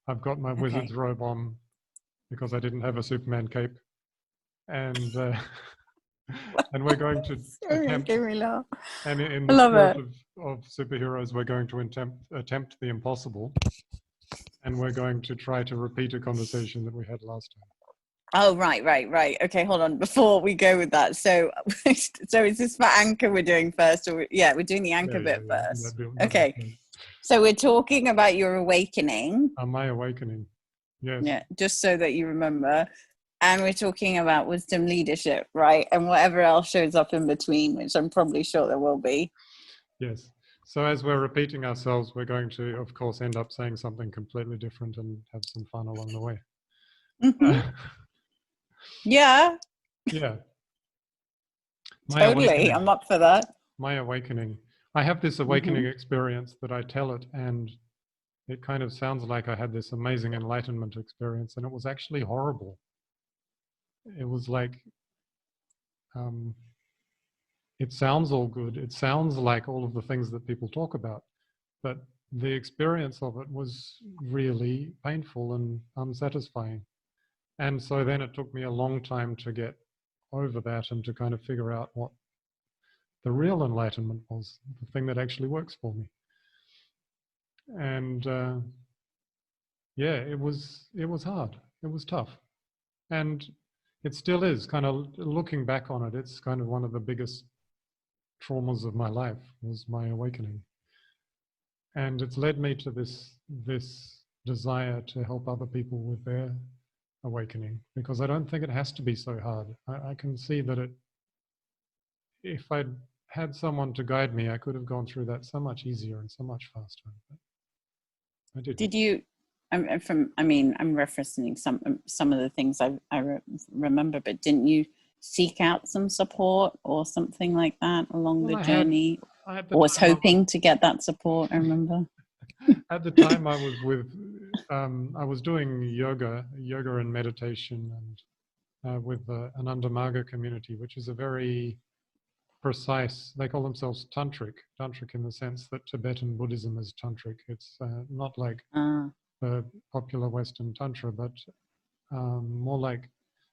I've got my wizard's robe on because I didn't have a Superman cape, and and we're going to attempt. And in the spirit of superheroes, we're going to attempt the impossible, and we're going to try to repeat a conversation that we had last time. Oh, right. Okay, hold on. Before we go with that, so is this for anchor we're doing first, or we're doing the anchor bit first? Okay. So we're talking about your awakening. My awakening, yes. Yeah, just so that you remember. And we're talking about wisdom leadership, right? And whatever else shows up in between, which I'm probably sure there will be. Yes. So as we're repeating ourselves, we're going to, of course, end up saying something completely different and have some fun along the way. Mm-hmm. Yeah. Yeah. Totally. I'm up for that. My awakening. I have this awakening experience that I tell it, and it kind of sounds like I had this amazing enlightenment experience, and it was actually horrible. It was like, it sounds all good. It sounds like all of the things that people talk about, but the experience of it was really painful and unsatisfying. And so then it took me a long time to get over that and to kind of figure out what the real enlightenment was, the thing that actually works for me. And it was hard. It was tough. And it still is, kind of looking back on it, it's kind of one of the biggest traumas of my life was my awakening. And it's led me to this desire to help other people with their awakening, because I don't think it has to be so hard. I can see that if I'd had someone to guide me, I could have gone through that so much easier and so much faster. But I didn't. Did you? I'm referencing some of the things I remember, but didn't you seek out some support or something like that along the journey? I was hoping to get that support. I remember. At the time, I was I was doing yoga and meditation, and with an Undermaga community, which is a very precise. They call themselves tantric in the sense that Tibetan Buddhism is tantric. It's not like the popular Western tantra, but more like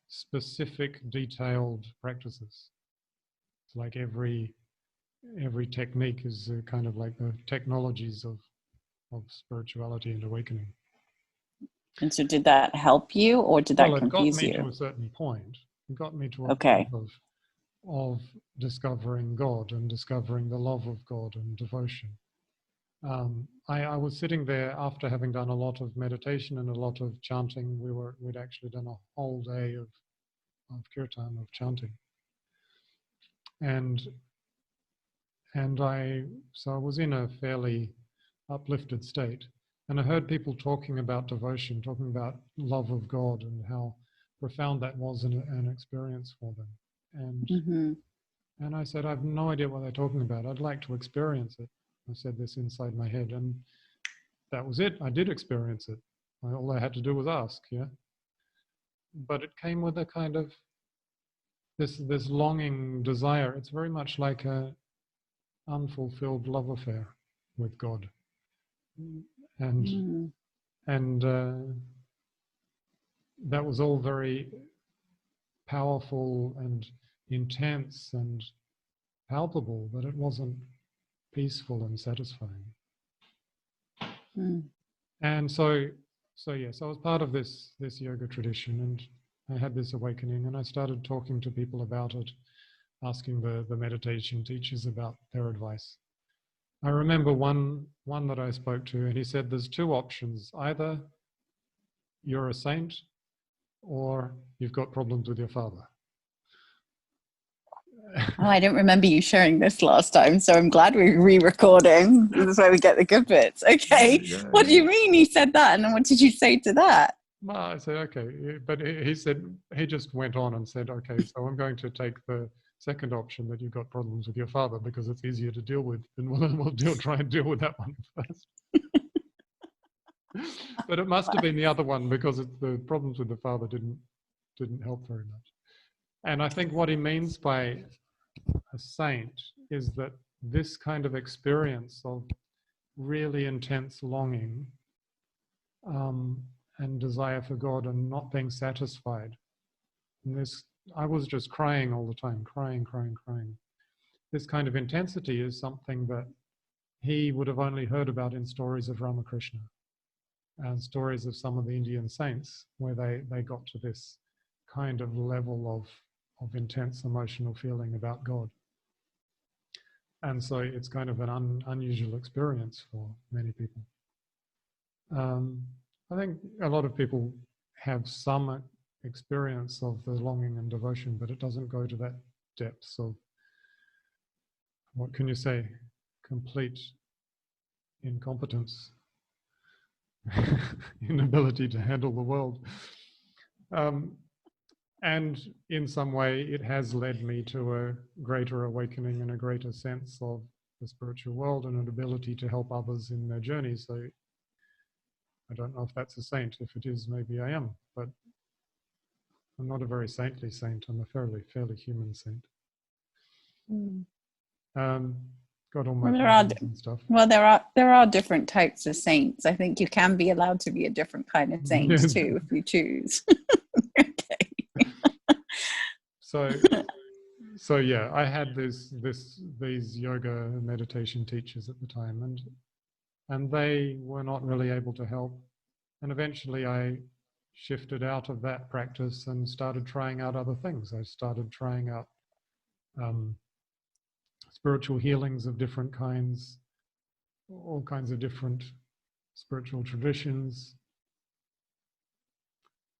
specific, detailed practices. It's like every technique is kind of like the technologies of spirituality and awakening. And so did that help you, or did that confuse you? It got me to a certain point. It got me to a point of discovering God and discovering the love of God and devotion. I was sitting there after having done a lot of meditation and a lot of chanting. We'd actually done a whole day of kirtan, of chanting. And I was in a fairly uplifted state, and I heard people talking about devotion, talking about love of God and how profound that was an experience for them. And I said, I have no idea what they're talking about. I'd like to experience it. I said this inside my head, and that was it. I did experience it. All I had to do was ask, But it came with a kind of this longing desire. It's very much like a unfulfilled love affair with God. And that was all very powerful and intense and palpable, but it wasn't peaceful and satisfying. And so yes, I was part of this yoga tradition, and I had this awakening, and I started talking to people about it, asking the meditation teachers about their advice. I remember one that I spoke to, and he said there's two options: either you're a saint or you've got problems with your father. Oh, I don't remember you sharing this last time, so I'm glad we're re-recording. This is where we get the good bits. Okay, what do you mean he said that, and then what did you say to that? Well, I said, okay, but he said, he just went on and said, okay, so I'm going to take the second option, that you've got problems with your father, because it's easier to deal with, and we'll try and deal with that one first. But it must have been the other one, because the problems with the father didn't help very much. And I think what he means by a saint is that this kind of experience of really intense longing and desire for God and not being satisfied. And this, I was just crying all the time, crying. This kind of intensity is something that he would have only heard about in stories of Ramakrishna and stories of some of the Indian saints, where they got to this kind of level of intense emotional feeling about God. And so it's kind of an unusual experience for many people. I think a lot of people have some experience of the longing and devotion, but it doesn't go to that depths of, what can you say, complete incompetence, inability to handle the world. And in some way, it has led me to a greater awakening and a greater sense of the spiritual world and an ability to help others in their journey. So I don't know if that's a saint. If it is, maybe I am. But I'm not a very saintly saint. I'm a fairly human saint. Got all my problems and stuff. Well, there are different types of saints. I think you can be allowed to be a different kind of saint too, if you choose. Okay. So yeah, I had these yoga and meditation teachers at the time, and they were not really able to help. And eventually I shifted out of that practice and started trying out other things. I started trying out spiritual healings of different kinds, all kinds of different spiritual traditions.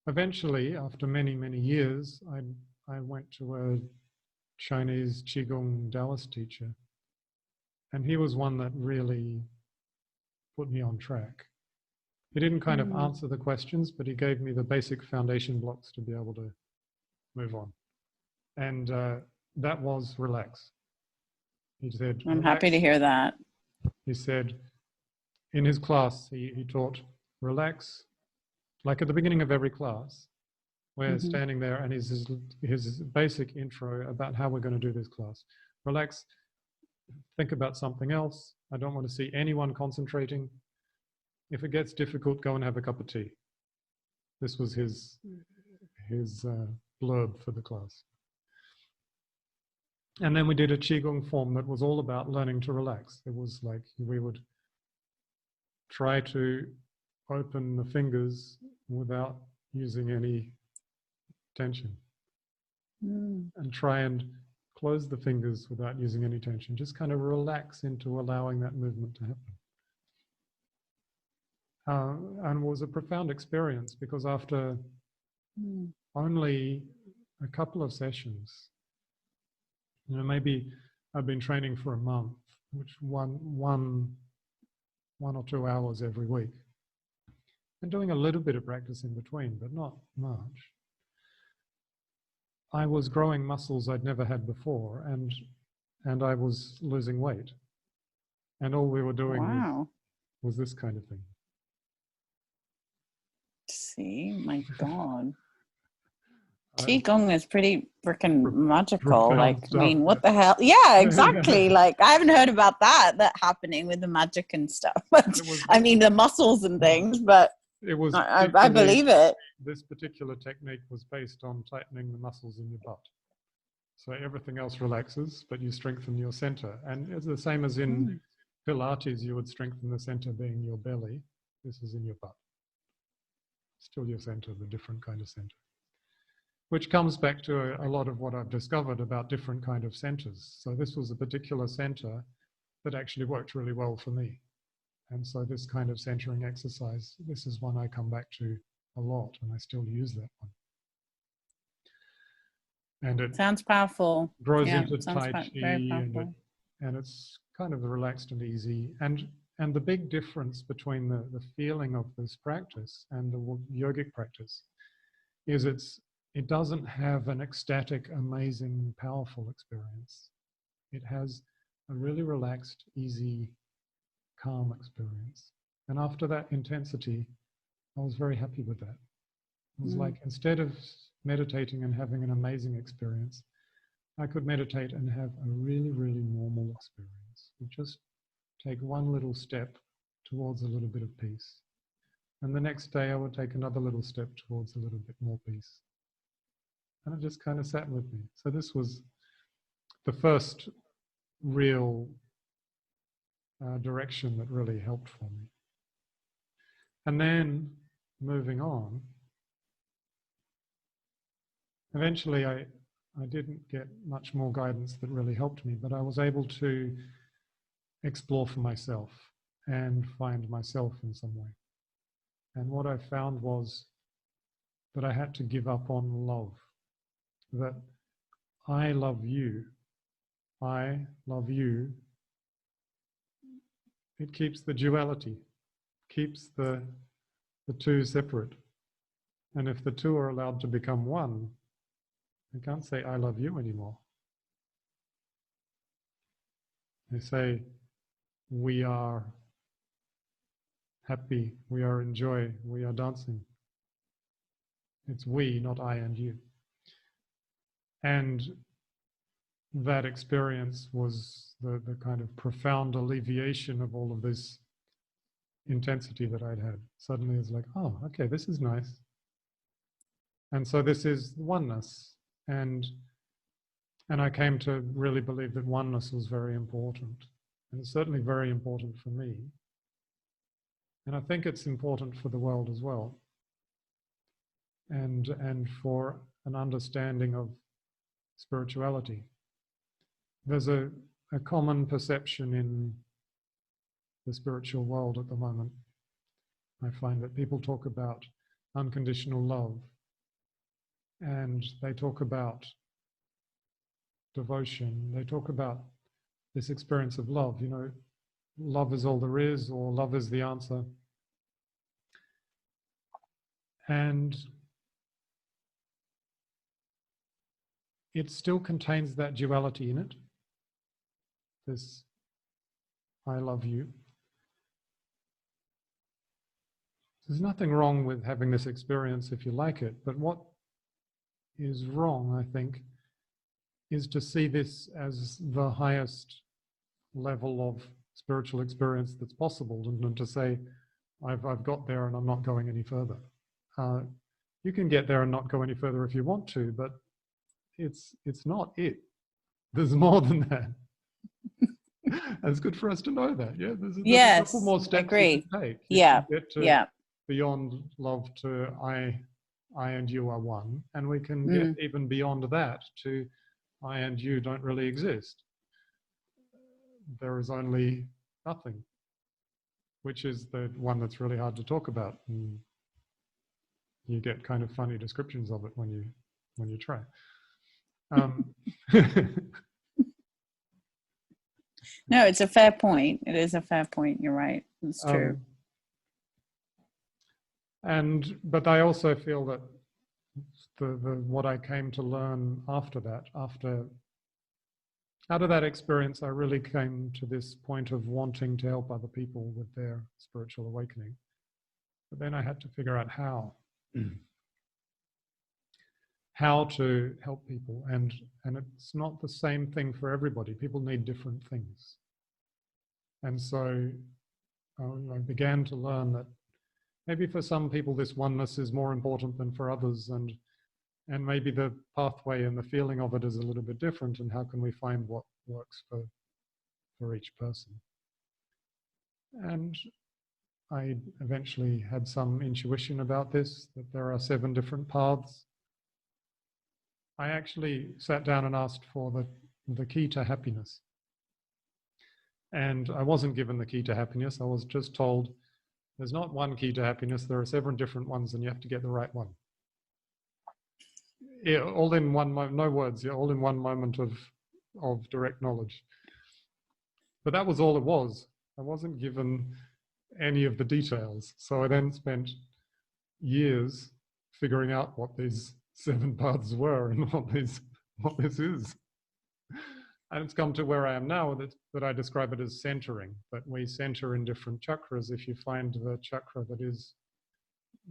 Eventually, after many years, I went to a Chinese Qigong Taoist teacher, and he was one that really put me on track. He didn't kind of answer the questions, but he gave me the basic foundation blocks to be able to move on. And that was relax. He said, I'm happy to hear that. He said, in his class, he taught relax, like at the beginning of every class. We're standing there, and his basic intro about how we're going to do this class. Relax, think about something else. I don't want to see anyone concentrating. If it gets difficult, go and have a cup of tea. This was his blurb for the class. And then we did a Qigong form that was all about learning to relax. It was like we would try to open the fingers without using any tension, and try and close the fingers without using any tension. Just kind of relax into allowing that movement to happen. And it was a profound experience, because after only a couple of sessions, maybe I've been training for a month, which one or 2 hours every week, and doing a little bit of practice in between, but not much. I was growing muscles I'd never had before, and I was losing weight, and all we were doing was this kind of thing. See, my God. Qigong is pretty freaking magical. Like, stuff. I mean, what the hell? Yeah, exactly. Like, I haven't heard about that happening with the magic and stuff. But I mean, the muscles and things, but it was. I believe it. This particular technique was based on tightening the muscles in your butt. So everything else relaxes, but you strengthen your center. And it's the same as in Pilates, you would strengthen the center being your belly. This is in your butt. Still your center, the different kind of center. Which comes back to a lot of what I've discovered about different kind of centers. So this was a particular center that actually worked really well for me. And so this kind of centering exercise, this is one I come back to a lot, and I still use that one. And it sounds powerful. Grows into Tai Chi, and it's kind of relaxed and easy. And the big difference between the feeling of this practice and the yogic practice is it doesn't have an ecstatic, amazing, powerful experience. It has a really relaxed, easy, calm experience. And after that intensity, I was very happy with that. It was like, instead of meditating and having an amazing experience, I could meditate and have a really, really normal experience. And just take one little step towards a little bit of peace. And the next day I would take another little step towards a little bit more peace. And it just kind of sat with me. So this was the first real direction that really helped for me. And then moving on, eventually I didn't get much more guidance that really helped me, but I was able to explore for myself and find myself in some way. And what I found was that I had to give up on love, that I love you, it keeps the duality, keeps the two separate. And if the two are allowed to become one, they can't say I love you anymore. They say we are happy, we are in joy, we are dancing. It's we, not I and you. And that experience was the kind of profound alleviation of all of this intensity that I'd had. Suddenly it's like, oh, okay, this is nice. And so this is oneness. And I came to really believe that oneness was very important. And it's certainly very important for me. And I think it's important for the world as well. And for an understanding of spirituality. There's a common perception in the spiritual world at the moment. I find that people talk about unconditional love, and they talk about devotion. They talk about this experience of love. You know, love is all there is, or love is the answer. And it still contains that duality in it. This I love you. There's nothing wrong with having this experience if you like it, but what is wrong, I think, is to see this as the highest level of spiritual experience that's possible, and to say, I've got there and I'm not going any further. You can get there and not go any further if you want to, but it's not it. There's more than that. And it's good for us to know that. Yeah, there's a couple more steps you can take. You can get to beyond love to I and you are one, and we can get even beyond that to I and you don't really exist. There is only nothing, which is the one that's really hard to talk about. And you get kind of funny descriptions of it when you try. No, it's a fair point. It is a fair point. You're right. It's true. But I also feel that what I came to learn after that, out of that experience, I really came to this point of wanting to help other people with their spiritual awakening. But then I had to figure out how to help people. And it's not the same thing for everybody. People need different things. And so I began to learn that maybe for some people this oneness is more important than for others, and maybe the pathway and the feeling of it is a little bit different, and how can we find what works for each person. And I eventually had some intuition about this, that there are 7 different paths. I actually sat down and asked for the key to happiness. And I wasn't given the key to happiness. I was just told there's not one key to happiness. There are 7 different ones, and you have to get the right one. Yeah, all in one moment, no words. Yeah, all in one moment of direct knowledge. But that was all it was. I wasn't given any of the details. So I then spent years figuring out what these 7 paths were and what this is. And it's come to where I am now that I describe it as centering, that we center in different chakras. If you find the chakra that is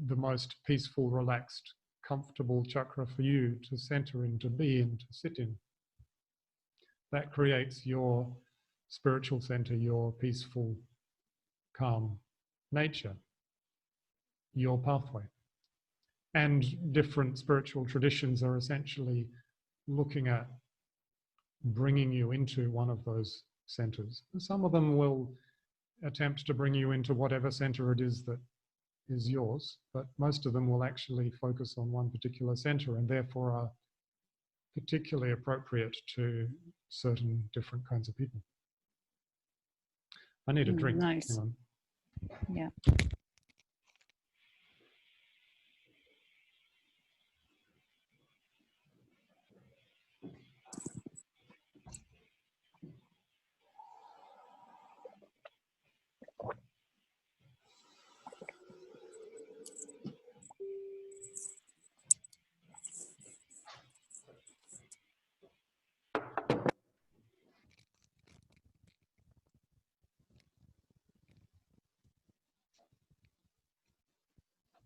the most peaceful, relaxed, comfortable chakra for you to center in, to be in, to sit in, that creates your spiritual center, your peaceful, calm nature. your pathway. And different spiritual traditions are essentially looking at bringing you into one of those centers. Some of them will attempt to bring you into whatever center it is that is yours, but most of them will actually focus on one particular center and therefore are particularly appropriate to certain different kinds of people. I need a drink. Nice. Hang on. Yeah.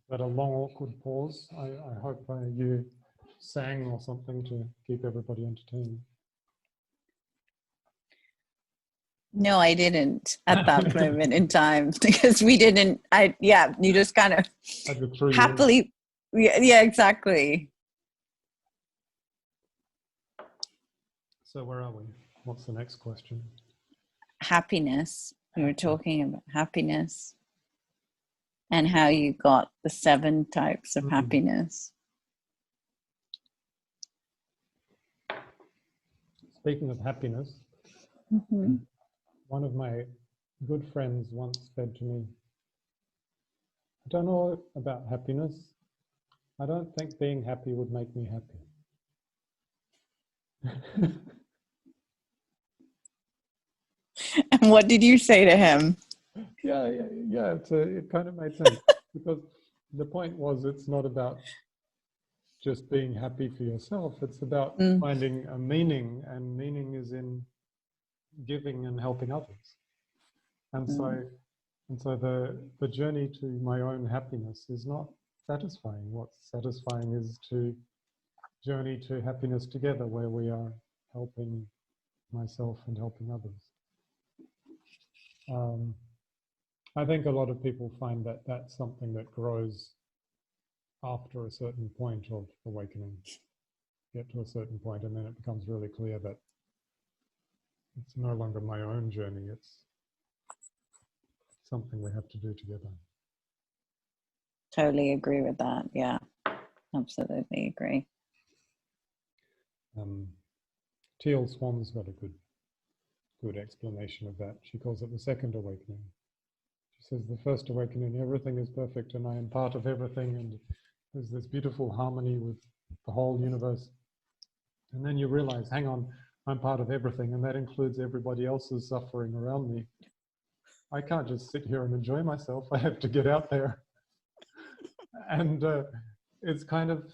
But a long awkward pause. I hope you sang or something to keep everybody entertained. No, I didn't at that moment in time because we didn't. You just kind of happily. Yeah, exactly. So where are we? What's the next question? Happiness. We were talking about happiness and how you got the 7 types of happiness. Speaking of happiness, one of my good friends once said to me, I don't know about happiness. I don't think being happy would make me happy. And what did you say to him? Yeah. It kind of made sense because the point was it's not about just being happy for yourself. It's about finding a meaning, and meaning is in giving and helping others. And so the journey to my own happiness is not satisfying. What's satisfying is to journey to happiness together, where we are helping myself and helping others. I think a lot of people find that that's something that grows after a certain point of awakening. Get to a certain point, and then it becomes really clear that it's no longer my own journey. It's something we have to do together. Totally agree with that. Yeah, absolutely agree. Teal Swan's got a good explanation of that. She calls it the second awakening. She says the first awakening, everything is perfect and I am part of everything, and there's this beautiful harmony with the whole universe. And then you realize, hang on, I'm part of everything, and that includes everybody else's suffering around me. I can't just sit here and enjoy myself. I have to get out there. And it's kind of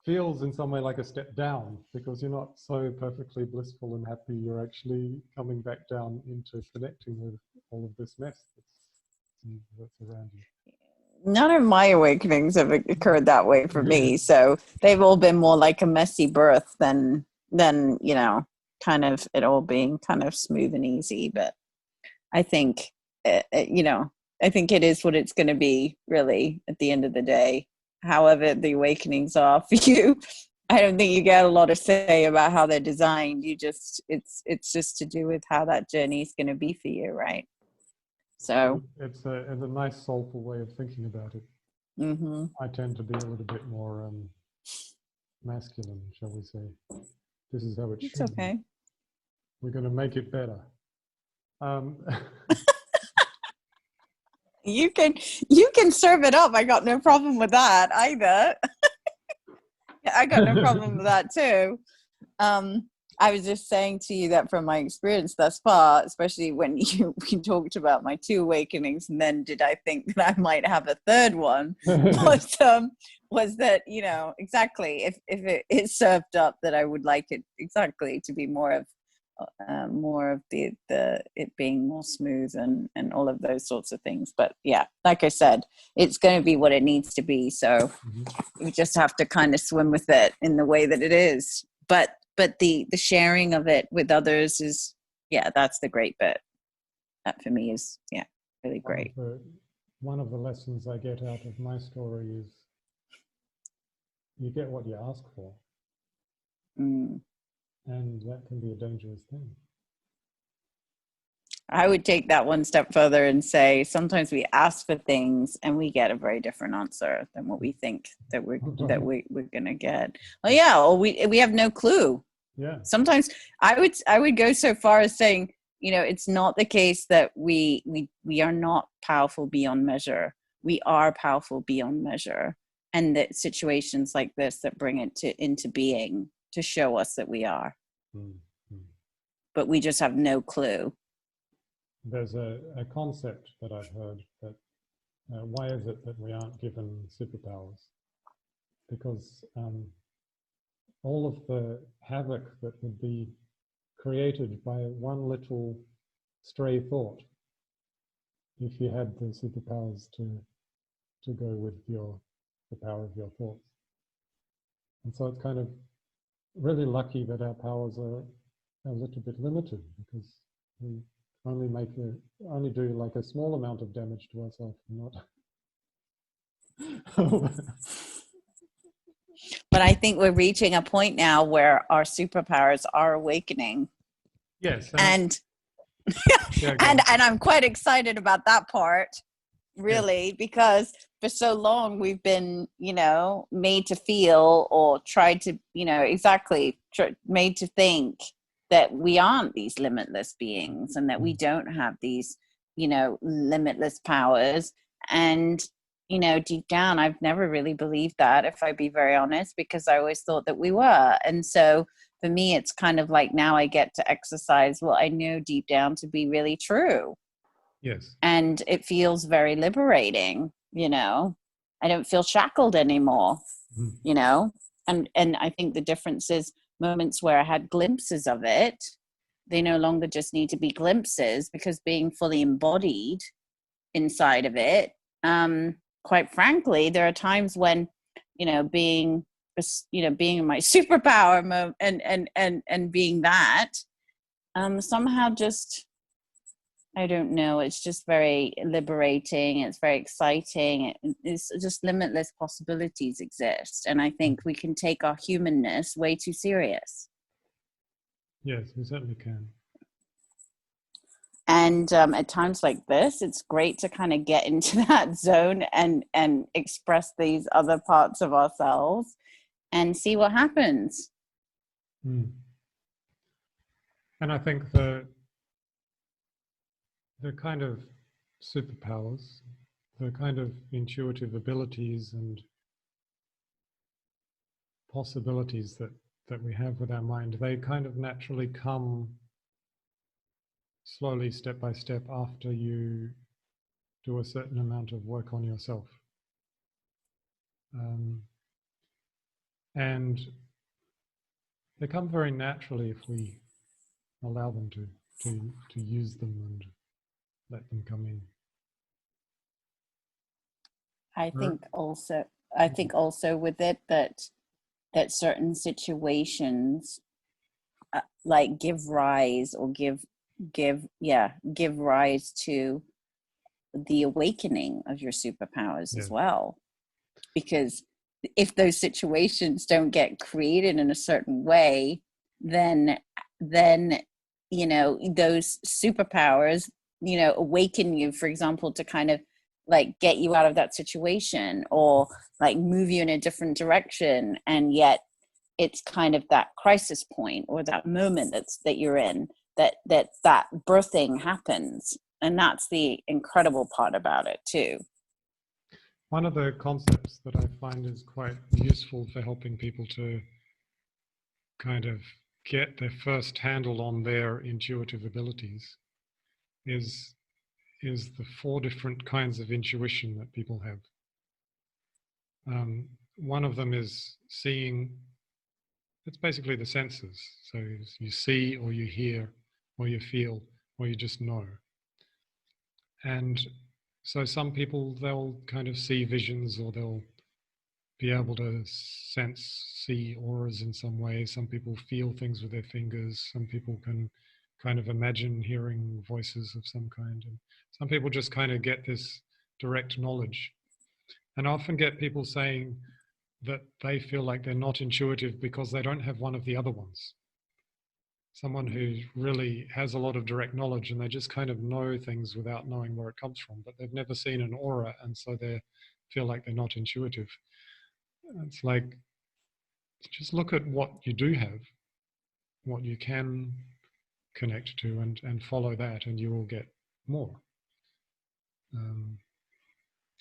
feels in some way like a step down, because you're not so perfectly blissful and happy. You're actually coming back down into connecting with all of this mess that's around you. None of my awakenings have occurred that way for me. So they've all been more like a messy birth than kind of it all being kind of smooth and easy. But I think, I think it is what it's going to be, really, at the end of the day. However the awakenings are for you, I don't think you get a lot of say about how they're designed. It's just to do with how that journey is going to be for you, right? So it's a nice soulful way of thinking about it. I tend to be a little bit more masculine, shall we say. This is how it should it's okay. be. We're going to make it better. You can serve it up. I got no problem with that either. I got no problem with that too. I was just saying to you that from my experience thus far, especially when we talked about my 2 awakenings, and then did I think that I might have a third one, was that, exactly, if it is served up, that I would like it exactly to be more of the it being more smooth and all of those sorts of things. But yeah, like I said, it's going to be what it needs to be. So you just have to kind of swim with it in the way that it is. But the sharing of it with others is, that's the great bit. That for me is, really great. one of the lessons I get out of my story is you get what you ask for. Mm. And that can be a dangerous thing. I would take that one step further and say sometimes we ask for things and we get a very different answer than what we think that we're gonna get. Well, yeah, or we have no clue. Yeah. Sometimes I would go so far as saying, you know, it's not the case that we are not powerful beyond measure. We are powerful beyond measure, and that situations like this that bring it into being to show us that we are. Mm-hmm. But we just have no clue. There's a concept that I've heard that why is it that we aren't given superpowers? Because all of the havoc that would be created by one little stray thought, if you had the superpowers to go with the power of your thoughts. And so it's kind of really lucky that our powers are a little bit limited, because we only do like a small amount of damage to ourselves, not. But I think we're reaching a point now where our superpowers are awakening. Yes. And yeah, and I'm quite excited about that part, really, because for so long we've been, you know, made to feel or tried to, you know, made to think that we aren't these limitless beings and that we don't have these, you know, limitless powers. And, you know, deep down, I've never really believed that, if I be very honest, because I always thought that we were. And so for me, it's kind of like now I get to exercise what I know deep down to be really true. Yes. And it feels very liberating, you know. I don't feel shackled anymore, you know. And I think the difference is moments where I had glimpses of it, they no longer just need to be glimpses, because being fully embodied inside of it, quite frankly, there are times when, you know, being in my superpower and being that, somehow just, I don't know, it's just very liberating, it's very exciting, it's just limitless possibilities exist, and I think we can take our humanness way too serious. Yes, we certainly can. And at times like this, it's great to kind of get into that zone and express these other parts of ourselves and see what happens. And I think the kind of superpowers, the kind of intuitive abilities and possibilities that we have with our mind, they kind of naturally come slowly, step by step, after you do a certain amount of work on yourself. And they come very naturally if we allow them to use them and let them come in. I think also with it that certain situations like give rise to the awakening of your superpowers as well. Because if those situations don't get created in a certain way, then you know, those superpowers, you know, awaken you, for example, to kind of like get you out of that situation or like move you in a different direction. And yet it's kind of that crisis point or that moment that you're in, that birthing happens. And that's the incredible part about it too. One of the concepts that I find is quite useful for helping people to kind of get their first handle on their intuitive abilities is the 4 different kinds of intuition that people have. One of them is seeing. It's basically the senses. So you see, or you hear, or you feel, or you just know. And so some people, they'll kind of see visions, or they'll be able to see auras in some way. Some people feel things with their fingers. Some people can kind of imagine hearing voices of some kind. And some people just kind of get this direct knowledge. And I often get people saying that they feel like they're not intuitive because they don't have one of the other ones. Someone who really has a lot of direct knowledge and they just kind of know things without knowing where it comes from, but they've never seen an aura, and so they feel like they're not intuitive. It's like, just look at what you do have, what you can connect to, and follow that, and you will get more.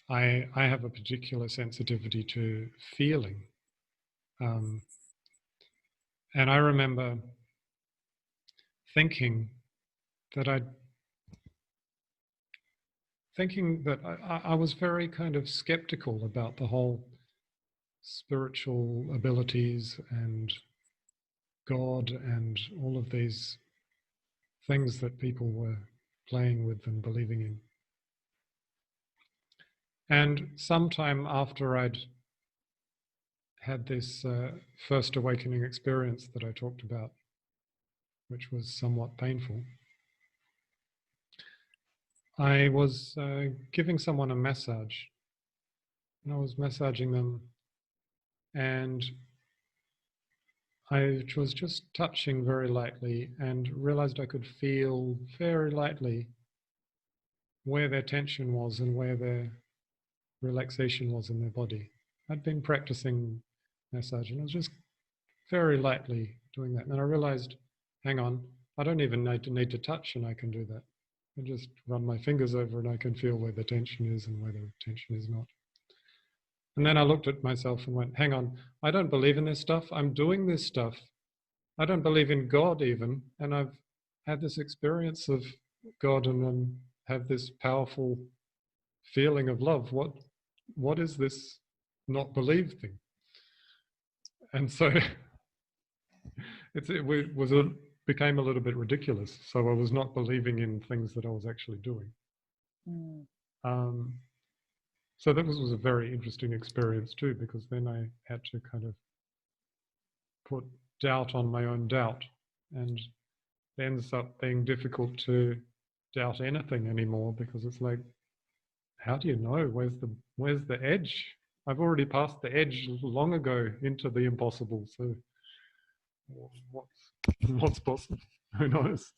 I have a particular sensitivity to feeling. And I remember thinking that I was very kind of skeptical about the whole spiritual abilities and God and all of these things that people were playing with and believing in. And sometime after I'd had this first awakening experience that I talked about, which was somewhat painful, I was giving someone a massage, and I was massaging them, and I was just touching very lightly and realized I could feel very lightly where their tension was and where their relaxation was in their body. I'd been practicing massage and I was just very lightly doing that. And I realized, hang on, I don't even need to touch, and I can do that. I just run my fingers over and I can feel where the tension is and where the tension is not. And then I looked at myself and went, hang on, I don't believe in this stuff. I'm doing this stuff. I don't believe in God even. And I've had this experience of God and have this powerful feeling of love. What is this not believe thing? And so became a little bit ridiculous. So I was not believing in things that I was actually doing. So that was a very interesting experience too, because then I had to kind of put doubt on my own doubt, and it ends up being difficult to doubt anything anymore, because it's like, how do you know? Where's the edge? I've already passed the edge long ago into the impossible. So what's possible? Who knows?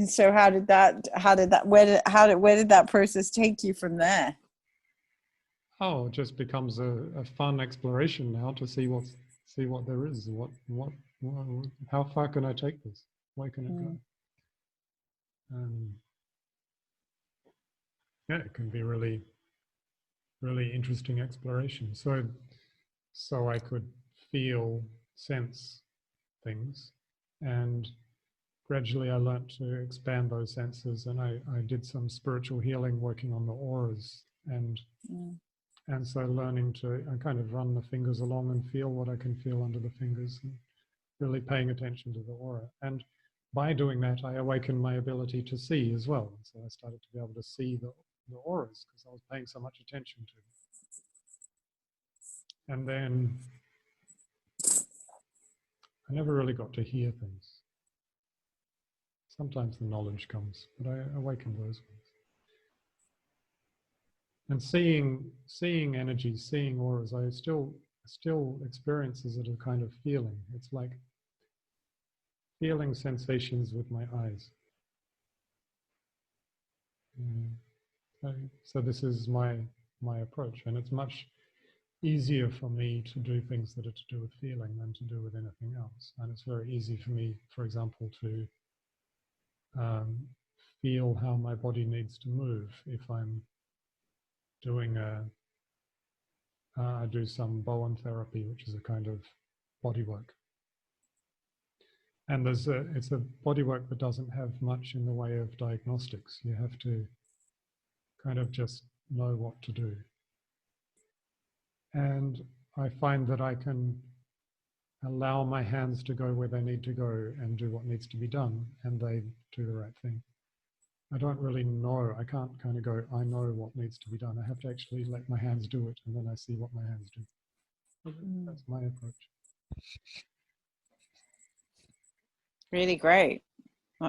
So where did that process take you from there? Oh, it just becomes a fun exploration now to see what there is. How far can I take this? Where can it go? Yeah, it can be really, really interesting exploration. So I could feel, sense things, and gradually I learned to expand those senses, and I did some spiritual healing working on the auras, and so learning to kind of run the fingers along and feel what I can feel under the fingers, and really paying attention to the aura. And by doing that, I awakened my ability to see as well. And so I started to be able to see the auras because I was paying so much attention to them. And then I never really got to hear things. Sometimes the knowledge comes, but I awakened those ones. And seeing energy, seeing auras, I still experiences it a kind of feeling. It's like feeling sensations with my eyes. So this is my approach, and it's much easier for me to do things that are to do with feeling than to do with anything else. And it's very easy for me, for example, to feel how my body needs to move if I'm doing I do some Bowen therapy, which is a kind of body work. And it's a body work that doesn't have much in the way of diagnostics. You have to kind of just know what to do. And I find that I can allow my hands to go where they need to go and do what needs to be done, and they do the right thing. I don't really know. I can't kind of go, I know what needs to be done. I have to actually let my hands do it, and then I see what my hands do. That's my approach. Really great.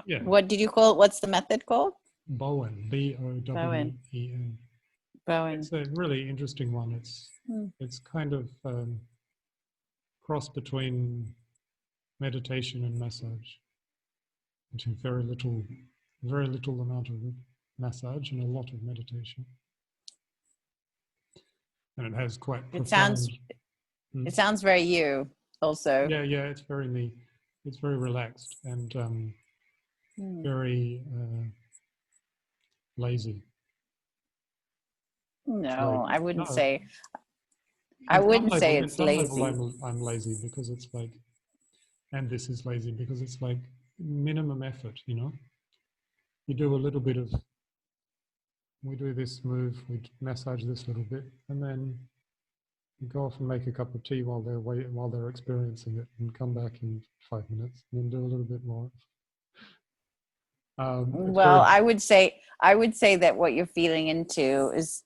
Yeah. What did you call it? What's the method called? Bowen, Bowen. Bowen. Bowen. It's a really interesting one. It's kind of cross between meditation and massage. Which is very little amount of massage and a lot of meditation. And it has quite profound. It sounds very you also. Yeah, it's very me. It's very relaxed and very lazy. No, Like, I wouldn't no, say. I wouldn't say in it's some level, lazy. I'm lazy because it's like, and this is lazy because it's like minimum effort. You know, you do a little bit of. We do this move, we massage this little bit, and then go off and make a cup of tea while they're experiencing it, and come back in 5 minutes, and then do a little bit more. Well, I would say that what you're feeling into is,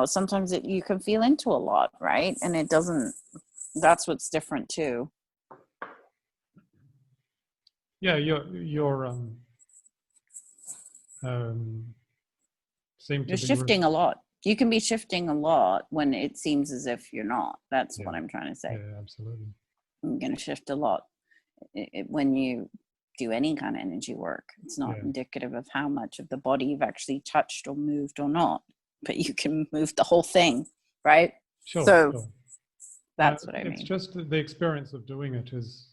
sometimes you can feel into a lot, right? And it doesn't. That's what's different too. Yeah, you're seem to You're be shifting a lot. You can be shifting a lot when it seems as if you're not. That's what I'm trying to say. Yeah, absolutely. I'm going to shift a lot when you do any kind of energy work. It's not indicative of how much of the body you've actually touched or moved or not, but you can move the whole thing, right? Sure. That's what I mean. It's just the experience of doing it is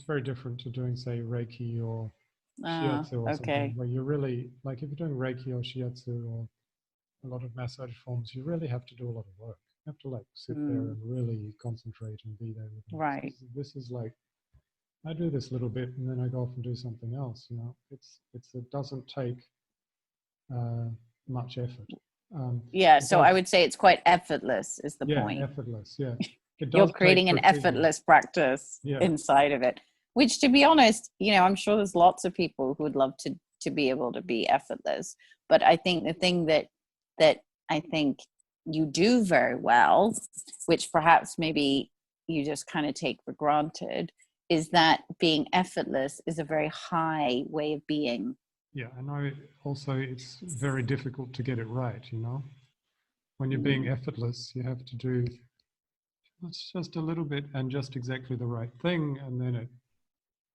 very different to doing, say, Reiki or Shiatsu or something, where you really, like if you're doing Reiki or Shiatsu or a lot of massage forms, you really have to do a lot of work. You have to like sit there and really concentrate and be there with it. Right. This is like, I do this little bit and then I go off and do something else. You know, it doesn't take much effort. So I would say it's quite effortless is the point. Yeah, effortless. Yeah. You're creating an effortless practice inside of it, which, to be honest, I'm sure there's lots of people who would love to be able to be effortless. But I think the thing that I think you do very well, which perhaps maybe you just kind of take for granted, is that being effortless is a very high way of being. Yeah, I know. Also, it's very difficult to get it right, When you're being effortless, you have to do just a little bit and just exactly the right thing, and then it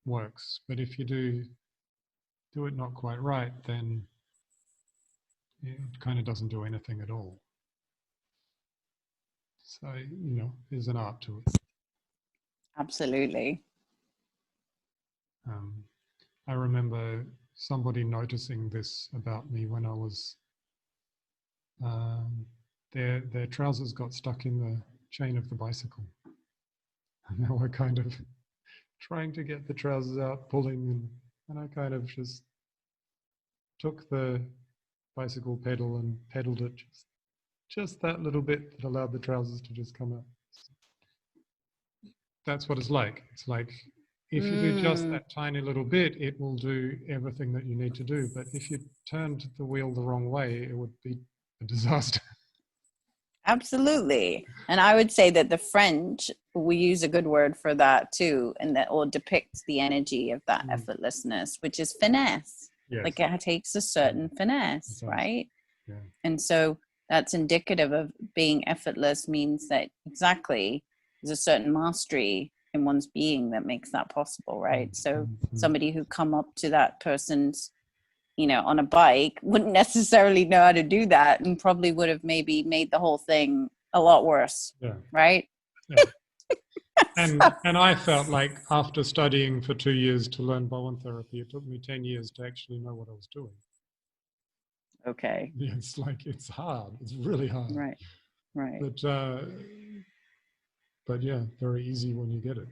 works. But if you do it not quite right, then it kind of doesn't do anything at all. So, there's an art to it. Absolutely. I remember somebody noticing this about me when I was, their trousers got stuck in the chain of the bicycle. And they were kind of trying to get the trousers out, pulling, and I kind of just took the bicycle pedal and pedaled it just that little bit that allowed the trousers to just come out. That's what it's like. It's like if you do just that tiny little bit, it will do everything that you need to do. But if you turned the wheel the wrong way, it would be a disaster. Absolutely. And I would say that the French, we use a good word for that too, and that will depict the energy of that effortlessness, which is finesse. Yes. Like it takes a certain finesse, right? Yeah. And so that's indicative of being effortless, means that exactly there's a certain mastery in one's being that makes that possible, right? So somebody who come up to that person's, on a bike wouldn't necessarily know how to do that, and probably would have maybe made the whole thing a lot worse. Yeah. Right. Yeah. And I felt like after studying for 2 years to learn Bowen therapy, it took me 10 years to actually know what I was doing. Okay. Yeah, it's hard. It's really hard. Right. But yeah, very easy when you get it.